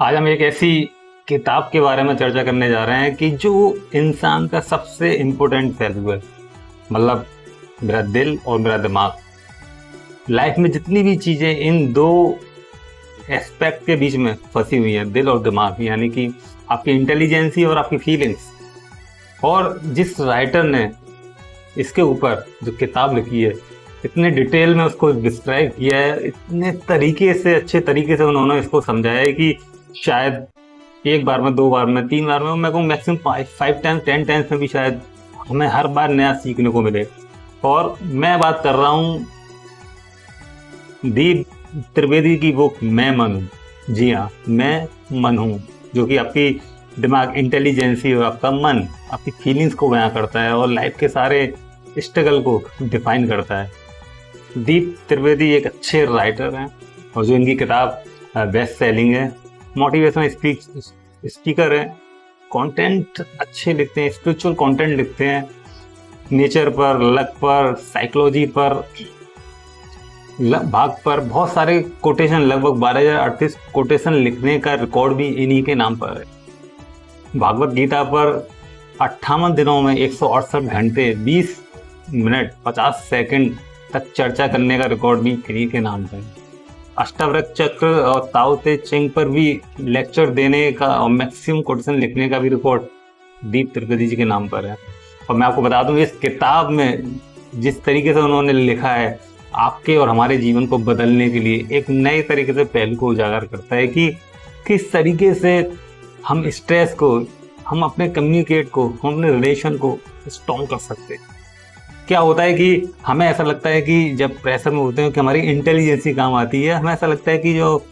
आज हम एक ऐसी किताब के बारे में चर्चा करने जा रहे हैं कि जो इंसान का सबसे इम्पोर्टेंट पहलू है। मतलब मेरा दिल और मेरा दिमाग। लाइफ में जितनी भी चीज़ें इन दो एस्पेक्ट के बीच में फंसी हुई हैं, दिल और दिमाग, यानी कि आपकी इंटेलिजेंसी और आपकी फीलिंग्स। और जिस राइटर ने इसके ऊपर जो किताब लिखी है, इतने डिटेल में उसको डिस्क्राइब किया है, इतने तरीके से, अच्छे तरीके से उन्होंने इसको समझाया है कि शायद एक बार में, दो बार में, तीन बार में, मैं कहूँ मैक्सिमम 5 टाइम्स 10 टाइम्स में भी शायद हमें हर बार नया सीखने को मिले। और मैं बात कर रहा हूँ दीप त्रिवेदी की बुक मैं मन हूँ। जी हाँ, मैं मन हूँ, जो कि आपकी दिमाग, इंटेलिजेंसी और आपका मन, आपकी फीलिंग्स को बयां करता है और लाइफ के सारे स्ट्रगल को डिफाइन करता है। दीप त्रिवेदी एक अच्छे राइटर हैं और जो इनकी किताब बेस्ट सेलिंग है। मोटिवेशनल स्पीकर है, कंटेंट अच्छे लिखते हैं, स्पिरिचुअल कंटेंट लिखते हैं, नेचर पर, लक पर, साइकोलॉजी पर, भाग पर बहुत सारे कोटेशन, लगभग 12,038 कोटेशन लिखने का रिकॉर्ड भी इन्हीं के नाम पर है। भागवत गीता पर 58 दिनों में 168 घंटे 20 मिनट 50 सेकंड तक चर्चा करने का रिकॉर्ड भी इन्हीं के नाम पर है। अष्टावक्र चक्र और ताओ ते चिंग पर भी लेक्चर देने का और मैक्सिमम कोटेशन लिखने का भी रिकॉर्ड दीप त्रिवेदी जी के नाम पर है। और मैं आपको बता दूं, इस किताब में जिस तरीके से उन्होंने लिखा है, आपके और हमारे जीवन को बदलने के लिए एक नए तरीके से पहलू को उजागर करता है कि किस तरीके से हम स्ट्रेस को, हम अपने कम्युनिकेट को, हम अपने रिलेशन को स्ट्रॉन्ग कर सकते हैं। क्या होता है कि हमें ऐसा लगता है कि जब प्रेशर में होते हैं कि हमारी इंटेलिजेंसी काम आती है, हमें ऐसा लगता है कि जो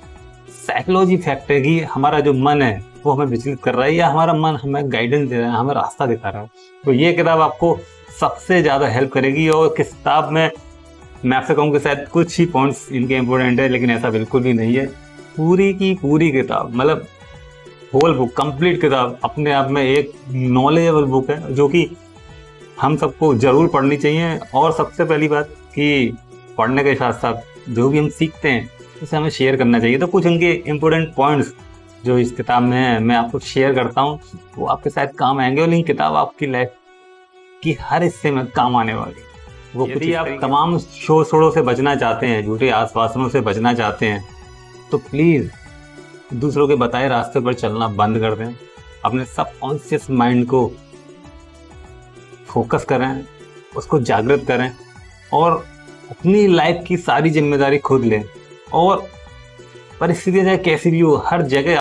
साइकोलॉजी फैक्ट है कि हमारा जो मन है वो हमें विचलित कर रहा है, या हमारा मन हमें गाइडेंस दे रहा है, हमें रास्ता दिखा रहा है। तो ये किताब आपको सबसे ज़्यादा हेल्प करेगी। और किताब में मैं आपसे कहूँ कि शायद कुछ ही पॉइंट्स इनके इम्पोर्टेंट है, लेकिन ऐसा बिल्कुल भी नहीं है। पूरी की पूरी किताब, मतलब होल बुक, कंप्लीट किताब अपने आप में एक नॉलेजेबल बुक है, जो कि हम सबको ज़रूर पढ़नी चाहिए। और सबसे पहली बात कि पढ़ने के साथ साथ जो भी हम सीखते हैं उसे हमें शेयर करना चाहिए। तो कुछ उनके इम्पोर्टेंट पॉइंट्स जो इस किताब में है, मैं आपको शेयर करता हूँ, वो आपके शायद काम आएंगे। और ये किताब आपकी लाइफ की हर हिस्से में काम आने वाली है। वो यदि आप तमाम शोर शोरों से बचना चाहते हैं, झूठे आश्वासनों से बचना चाहते हैं, तो प्लीज़ दूसरों के बताए रास्ते पर चलना बंद कर दें। अपने सबकॉन्शियस माइंड को फोकस करें, उसको जागृत करें और अपनी लाइफ की सारी जिम्मेदारी खुद लें। और परिस्थितियाँ चाहे कैसी भी हो, हर जगह